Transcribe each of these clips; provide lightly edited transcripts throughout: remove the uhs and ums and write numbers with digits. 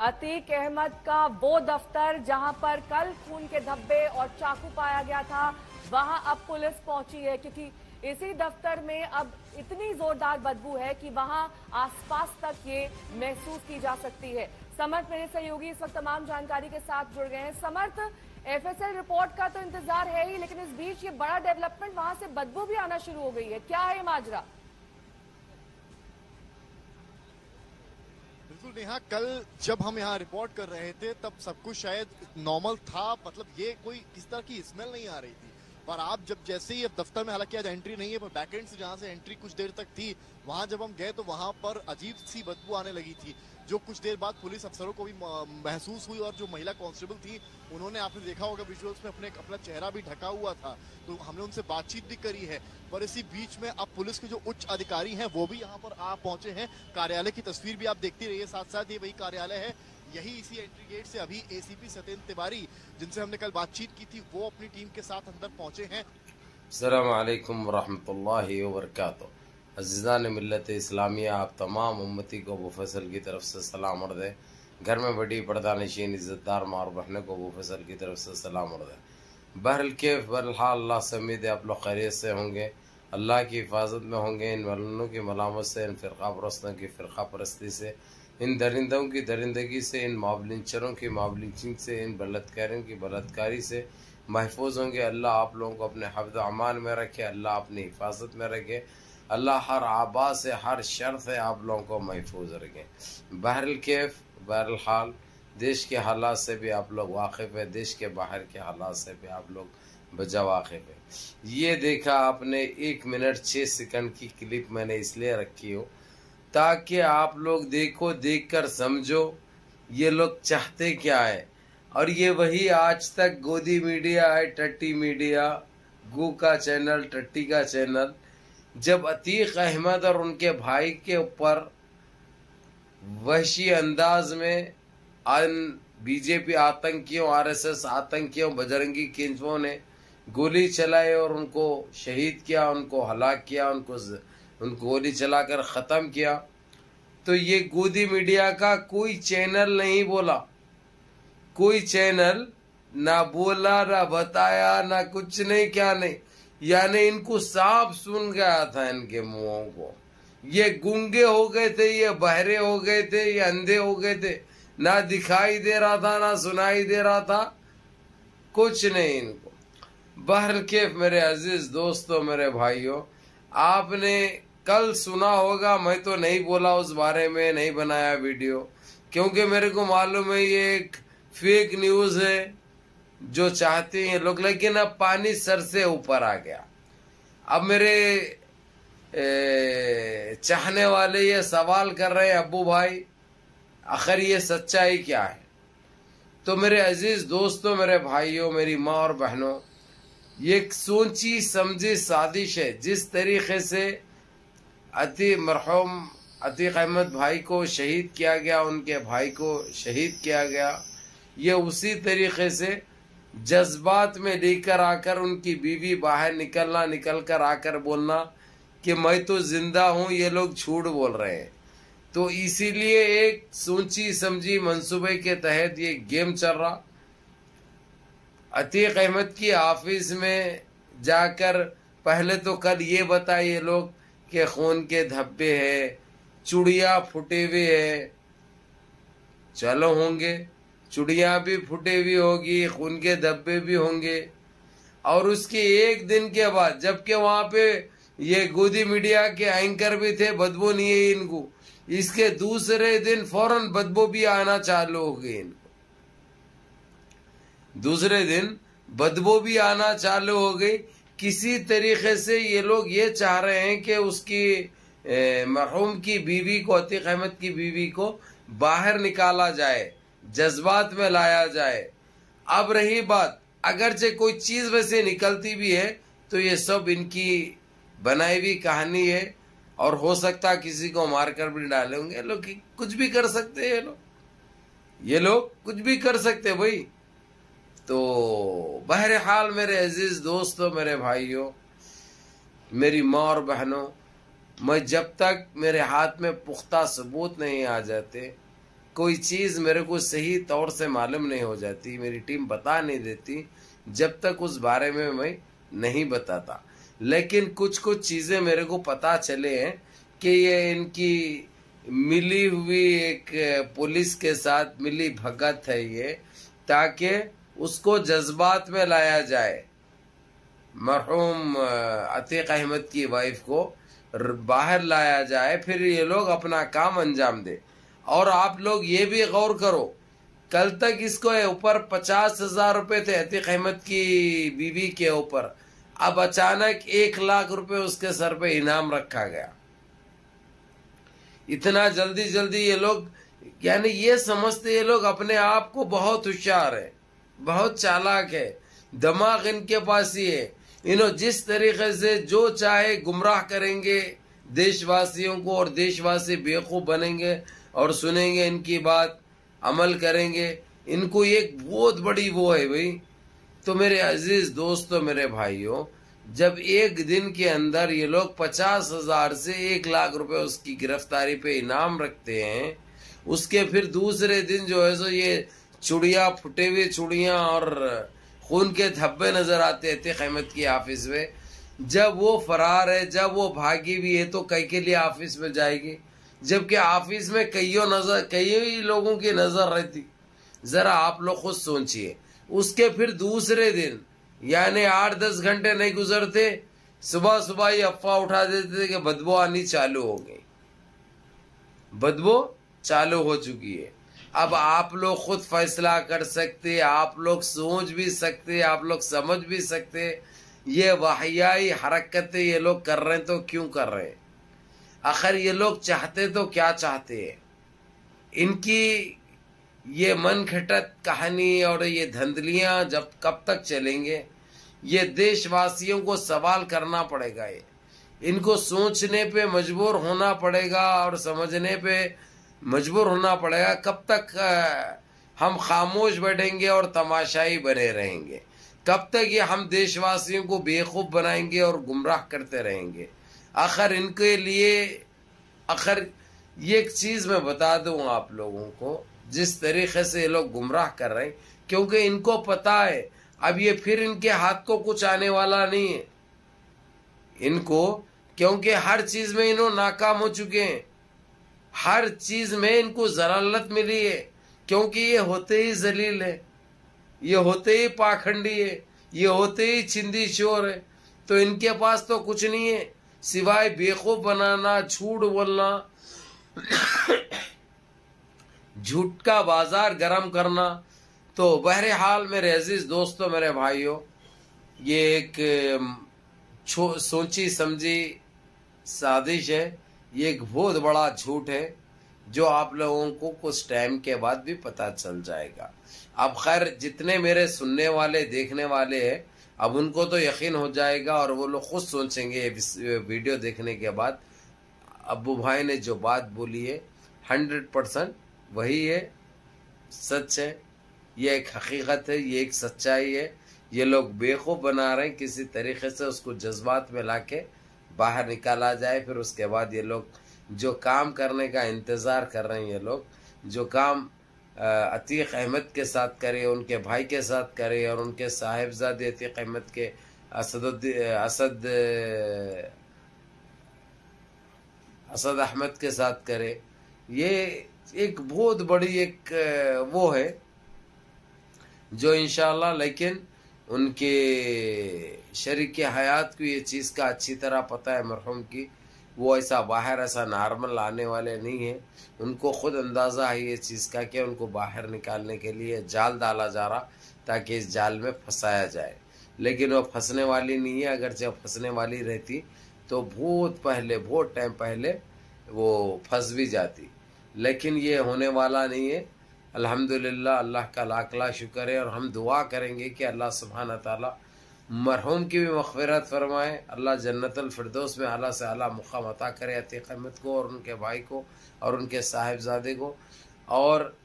अतीक अहमद का वो दफ्तर जहां पर कल खून के धब्बे और चाकू पाया गया था, वहां अब पुलिस पहुंची है क्योंकि इसी दफ्तर में अब इतनी जोरदार बदबू है कि वहां आसपास तक ये महसूस की जा सकती है। समर्थ मेरे सहयोगी इस वक्त तमाम जानकारी के साथ जुड़ गए हैं। समर्थ, एफएसएल रिपोर्ट का तो इंतजार है ही, लेकिन इस बीच ये बड़ा डेवलपमेंट, वहां से बदबू भी आना शुरू हो गई है। क्या है माजरा? बिल्कुल नेहा, कल जब हम यहाँ रिपोर्ट कर रहे थे तब सब कुछ शायद नॉर्मल था, मतलब ये कोई किस तरह की स्मेल नहीं आ रही थी। पर आप जब जैसे ही अब दफ्तर में, हालांकि आज एंट्री नहीं है पर बैकएंड से जहाँ से एंट्री कुछ देर तक थी, वहां जब हम गए तो वहां पर अजीब सी बदबू आने लगी थी, जो कुछ देर बाद पुलिस अफसरों को भी महसूस हुई। और जो महिला कांस्टेबल थी उन्होंने, आपने देखा होगा विजुअल्स में, अपना चेहरा भी ढका हुआ था, तो हमने उनसे बातचीत भी करी है। पर इसी बीच में अब पुलिस के जो उच्च अधिकारी हैं वो भी यहाँ पर आ पहुंचे हैं। कार्यालय की तस्वीर भी आप देखती रहिए, साथ साथ ये वही कार्यालय है, यही इसी एंट्री गेट से अभी एसीपी सत्येंद्र तिवारी, जिनसे हमने कल बातचीत की थी, वो अपनी टीम के साथ अंदर पहुंचे हैं। अस्सलाम वालेकुम रहमतुल्लाहि व बरकातुहू। अज़ीज़ान मिल्लत इस्लामिया, आप तमाम उम्मती को अबू फैसल की तरफ से सलाम अर्ज़ है। घर में बड़ी पर्दानशीन इज़्ज़तदार माँ और बहनों को अबू फैसल की तरफ से सलाम अर्ज़ है। बहरल केफ़ बहरहाल अल्लाह से उम्मीद है आप लोग खैरियत से होंगे, अल्लाह की हिफाजत में होंगे, इन मलूनों की मलामत से, इन फ़िरक़ा परस्तों की फ़िरक़ा परस्ती से, इन दरिंदों की दरिंदगी से, इन मॉबलिंचरों की मॉबलिंचिंग से, इन बलात्कारियों की बलात्कारी से महफूज होंगे। अल्लाह आप लोगों को अपने हफ्ज़ अमान में रखे, अल्लाह अपनी हिफाजत में रखे, अल्लाह हर आबा से, हर शर से आप लोगों को महफूज रखें। बहरल कैफ बहरल हाल, देश के हालात से भी आप लोग वाकिफ़ है, देश के बाहर के हालात से भी आप लोग बजा वाकिफ़ है। ये देखा आपने 1 मिनट 6 सेकंड की क्लिप मैंने इसलिए रखी हो ताकि आप लोग देखो, देखकर समझो ये लोग चाहते क्या है। और ये वही आज तक गोदी मीडिया है, टट्टी मीडिया, गू का चैनल, टट्टी का चैनल। जब अतीक अहमद और उनके भाई के ऊपर वहशी अंदाज में बीजेपी आतंकियों, आरएसएस आतंकियों, बजरंगी केंचुओं ने गोली चलाई और उनको शहीद किया, उनको हलाक किया, उनको गोली चलाकर ख़त्म किया, तो ये गोदी मीडिया का कोई चैनल नहीं बोला, कोई चैनल ना बोला, ना बताया, ना कुछ नहीं, क्या नहीं। यानी इनको साफ सुन गया था इनके मुंहों को। ये गूंगे हो गए थे, ये बहरे हो गए थे, ये अंधे हो गए थे, ना दिखाई दे रहा था, ना सुनाई दे रहा था, कुछ नहीं इनको। बहर केफ मेरे अजीज दोस्तों, मेरे भाइयों, आपने कल सुना होगा, मैं तो नहीं बोला उस बारे में, नहीं बनाया वीडियो, क्योंकि मेरे को मालूम है ये एक फेक न्यूज है जो चाहते हैं लोग। लेकिन अब पानी सर से ऊपर आ गया। अब मेरे चाहने वाले ये सवाल कर रहे हैं, अब्बू भाई आखिर ये सच्चाई क्या है? तो मेरे अजीज दोस्तों, मेरे भाइयों, मेरी माँ और बहनों, ये एक सोची समझी साजिश है। जिस तरीके से मरहूम अतीक अहमद भाई को शहीद किया गया, उनके भाई को शहीद किया गया, ये उसी तरीके से जज्बात में लेकर आकर उनकी बीवी बाहर निकल कर आकर बोलना कि मैं तो जिंदा हूं, ये लोग झूठ बोल रहे हैं। तो इसीलिए एक सोची समझी मंसूबे के तहत ये गेम चल रहा। अतीक अहमद की ऑफिस में जाकर पहले तो कल ये बताए ये लोग कि खून के धब्बे है, चुड़िया फुटे हुए है। चलो होंगे, चुड़िया भी फुटे हुई होगी, खून के धब्बे भी होंगे। और उसके एक दिन के बाद, जबकि वहां पे ये गोदी मीडिया के एंकर भी थे, बदबू नहीं है इनको, इसके दूसरे दिन फौरन बदबू भी आना चालू हो गई इनको। दूसरे दिन बदबू भी आना चालू हो गई। किसी तरीके से ये लोग ये चाह रहे हैं कि उसकी मरहूम की बीवी को, अतीक अहमद की बीवी को बाहर निकाला जाए, जज्बात में लाया जाए। अब रही बात, अगरचे कोई चीज वैसे निकलती भी है तो ये सब इनकी बनाई हुई कहानी है, और हो सकता किसी को मारकर भी डालेंगे। लोग कुछ भी कर सकते हैं, ये लोग कुछ भी कर सकते भाई। तो बहरहाल मेरे अजीज दोस्तों, मेरे भाइयों, मेरी माँ और बहनों, मैं जब तक मेरे हाथ में पुख्ता सबूत नहीं आ जाते कोई चीज़ मेरे को सही तौर से मालूम नहीं हो जाती, मेरी टीम बता नहीं देती जब तक उस बारे में मैं नहीं बताता। लेकिन कुछ कुछ चीज़ें मेरे को पता चले हैं कि ये इनकी मिली हुई एक पुलिस के साथ मिली भगत है ये, ताकि उसको जज्बात में लाया जाए। मरहूम अतीक अहमद की वाइफ को बाहर लाया जाए, फिर ये लोग अपना काम अंजाम दे। और आप लोग ये भी गौर करो, कल तक इसको ऊपर 50,000 रुपए थे अतीक अहमद की बीवी के ऊपर, अब अचानक 1 लाख रुपए उसके सर पे इनाम रखा गया। इतना जल्दी जल्दी ये लोग, यानी ये समझते ये लोग अपने आप को बहुत होशियार है, बहुत चालाक है, दिमाग इनके पास ही है। जिस तरीके से जो चाहे गुमराह करेंगे देशवासियों को, और देशवासी बेवकूफ बनेंगे और सुनेंगे इनकी बात, अमल करेंगे। इनको एक बहुत बड़ी वो है भाई। तो मेरे अजीज दोस्तों, मेरे भाइयों, जब एक दिन के अंदर ये लोग 50,000 से 1 लाख रुपए उसकी गिरफ्तारी पे इनाम रखते हैं, उसके फिर दूसरे दिन जो है सो ये चुड़िया, फुटे हुए चुड़िया और खून के धब्बे नजर आते थे अहमद की ऑफिस में। जब वो फरार है, जब वो भागी भी है, तो कई के लिए ऑफिस में जाएगी, जबकि ऑफिस में कई लोगों की नजर रहती। जरा आप लोग खुद सोचिए। उसके फिर दूसरे दिन, यानी 8-10 घंटे नहीं गुजरते, सुबह सुबह ही अफवाह उठा देते थे कि बदबू आनी चालू हो गई, बदबू चालू हो चुकी है। अब आप लोग खुद फैसला कर सकते, आप लोग सोच भी सकते, आप लोग समझ भी सकते, ये वाहियाई हरकतें ये लोग कर रहे हैं तो क्यों कर रहे हैं? आखिर ये लोग चाहते तो क्या चाहते हैं? इनकी ये मन खटत कहानी और ये धंधलियां जब कब तक चलेंगे? ये देशवासियों को सवाल करना पड़ेगा, ये इनको सोचने पे मजबूर होना पड़ेगा और समझने पे मजबूर होना पड़ेगा। कब तक हम खामोश बैठेंगे और तमाशाई बने रहेंगे? कब तक ये हम देशवासियों को बेवकूफ बनाएंगे और गुमराह करते रहेंगे? आखिर इनके लिए, आखिर ये एक चीज मैं बता दूं आप लोगों को, जिस तरीके से ये लोग गुमराह कर रहे हैं, क्योंकि इनको पता है अब ये फिर इनके हाथ को कुछ आने वाला नहीं है इनको, क्योंकि हर चीज में इन्हों नाकाम हो चुके हैं, हर चीज में इनको जलालत मिली है, क्योंकि ये होते ही जलील है, ये होते ही पाखंडी है, ये होते ही चिंदी चोर है। तो इनके पास तो कुछ नहीं है सिवाय बेवकूफ बनाना, झूठ बोलना, झूठ का बाजार गर्म करना। तो बहरहाल मेरे अजीज दोस्तों, मेरे भाइयों, ये एक सोची समझी साजिश है, ये एक बहुत बड़ा झूठ है जो आप लोगों को कुछ टाइम के बाद भी पता चल जाएगा। अब खैर जितने मेरे सुनने वाले, देखने वाले हैं, अब उनको तो यकीन हो जाएगा और वो लोग खुद सोचेंगे वीडियो देखने के बाद, अब्बू भाई ने जो बात बोली है 100% वही है, सच है, ये एक हकीकत है, ये एक सच्चाई है। ये लोग बेवकूफ़ बना रहे हैं, किसी तरीके से उसको जज्बात में लाके बाहर निकाला जाए। फिर उसके बाद ये लोग जो काम करने का इंतज़ार कर रहे हैं, ये लोग जो काम अतीक अहमद के साथ करे, उनके भाई के साथ करे और उनके साहिबजादे अतीक अहमद के असद अहमद के साथ करे, ये एक बहुत बड़ी एक वो है जो इंशाअल्लाह, लेकिन उनके शरीक हयात को ये चीज़ का अच्छी तरह पता है मरहूम की, वो ऐसा बाहर ऐसा नॉर्मल आने वाले नहीं है। उनको खुद अंदाज़ा है ये चीज़ का कि उनको बाहर निकालने के लिए जाल डाला जा रहा ताकि इस जाल में फंसाया जाए, लेकिन वो फंसने वाली नहीं है। अगर जब फंसने वाली रहती तो बहुत पहले, बहुत टाइम पहले वो फंस भी जाती, लेकिन ये होने वाला नहीं है। अल्हम्दुलिल्लाह, अल्लाह का लाख लाख शुक्र है। और हम दुआ करेंगे कि अल्लाह सुब्हानहू तआला मरहूम की भी मग़फ़िरत फरमाए, अल्लाह जन्नतुल फिरदौस में आला से आला मुक़ाम अता करे अतीक अहमद को और उनके भाई को और उनके साहिबजादे को, और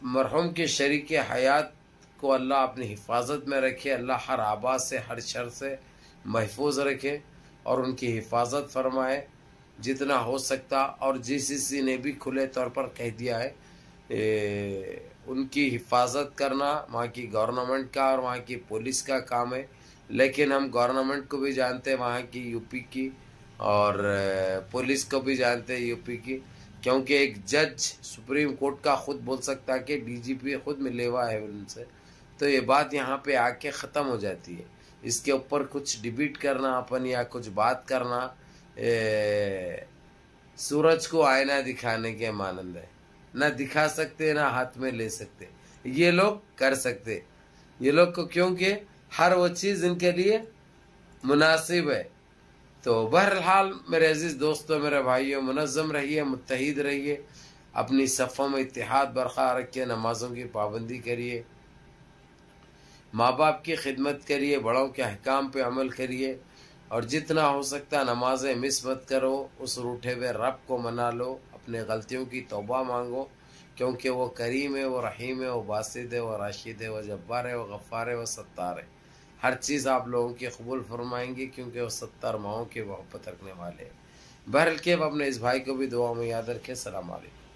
मरहूम के शरीक हयात को अल्लाह अपनी हिफाजत में रखे, अल्लाह हर आबाद से, हर शर से महफूज रखे और उनकी हिफाजत फरमाए जितना हो सकता। और जिस ने भी खुले तौर पर कह दिया है उनकी हिफाजत करना वहाँ की गवर्नमेंट का और वहाँ की पुलिस का काम है। लेकिन हम गवर्नमेंट को भी जानते हैं वहाँ की यूपी की, और पुलिस को भी जानते हैं यूपी की, क्योंकि एक जज सुप्रीम कोर्ट का खुद बोल सकता है कि डीजीपी खुद मिले हुआ है उनसे, तो ये बात यहाँ पे आके ख़त्म हो जाती है। इसके ऊपर कुछ डिबेट करना अपन या कुछ बात करना सूरज को आईना दिखाने के मानंद है। ना दिखा सकते ना हाथ में ले सकते, ये लोग कर सकते। ये लोग को क्योंकि हर वो चीज़ इनके लिए मुनासिब है। तो बहरहाल मेरे अजीज दोस्तों, मेरे भाइयों, मुनज़्ज़म रहिए, मुत्तहिद रहिए, अपनी सफ़ों में इत्तिहाद बरकरार रखिए, नमाज़ों की पाबंदी करिए, माँ बाप की खिदमत करिए, बड़ों के अहकाम पे अमल करिए, और जितना हो सकता नमाजें मिस मत करो। उस रूठे हुए रब को मना लो, अपने गलतियों की तौबा मांगो, क्योंकि वो करीम है, वो रहीम है, वो बासित है, वो राशिद है, वो जब्बार है, वो गफ़ार है, वो सत्तार है। हर चीज़ आप लोगों की कबूल फरमाएंगे, क्योंकि वो 70 माओं की मोहब्बत रखने वाले हैं। बहरहाल के अपने इस भाई को भी दुआ में याद रखें। सलाम अलैकुम।